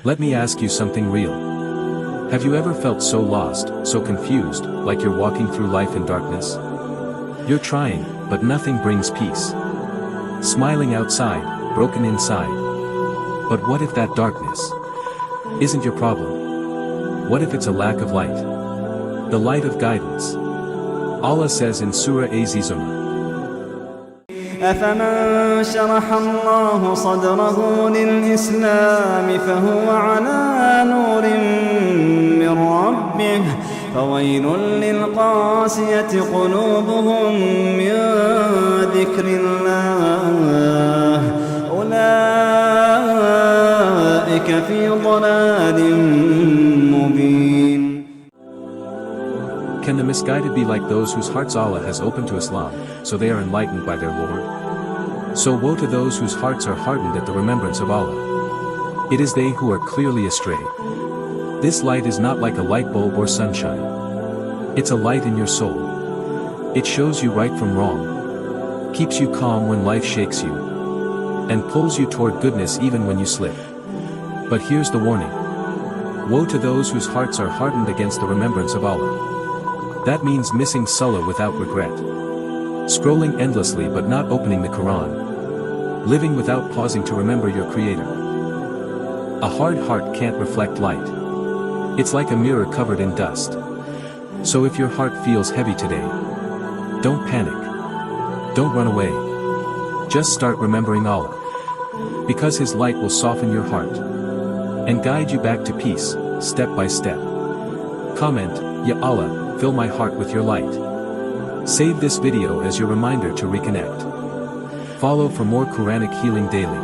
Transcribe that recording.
Let me ask you something real. Have you ever felt so lost, so confused, like you're walking through life in darkness? You're trying, but nothing brings peace. Smiling outside, broken inside. But what if that darkness isn't your problem? What if it's a lack of light? The light of guidance. Allah says in Surah Az-Zumar, أفمن شرح الله صدره للإسلام فهو على نور من ربه فويل للقاسية قلوبهم من ذكر الله أولئك في ضلال مبين. Can the misguided be like those whose hearts Allah has opened to Islam, so they are enlightened by their Lord? So woe to those whose hearts are hardened at the remembrance of Allah. It is they who are clearly astray. This light is not like a light bulb or sunshine. It's a light in your soul. It shows you right from wrong, keeps you calm when life shakes you, and pulls you toward goodness even when you slip. But here's the warning. Woe to those whose hearts are hardened against the remembrance of Allah. That means missing Salah without regret, scrolling endlessly but not opening the Quran, living without pausing to remember your Creator. A hard heart can't reflect light. It's like a mirror covered in dust. So if your heart feels heavy today, don't panic. Don't run away. Just start remembering Allah, because His light will soften your heart and guide you back to peace, step by step. Comment, Ya Allah, fill my heart with your light. Save this video as your reminder to reconnect. Follow for more Quranic healing daily.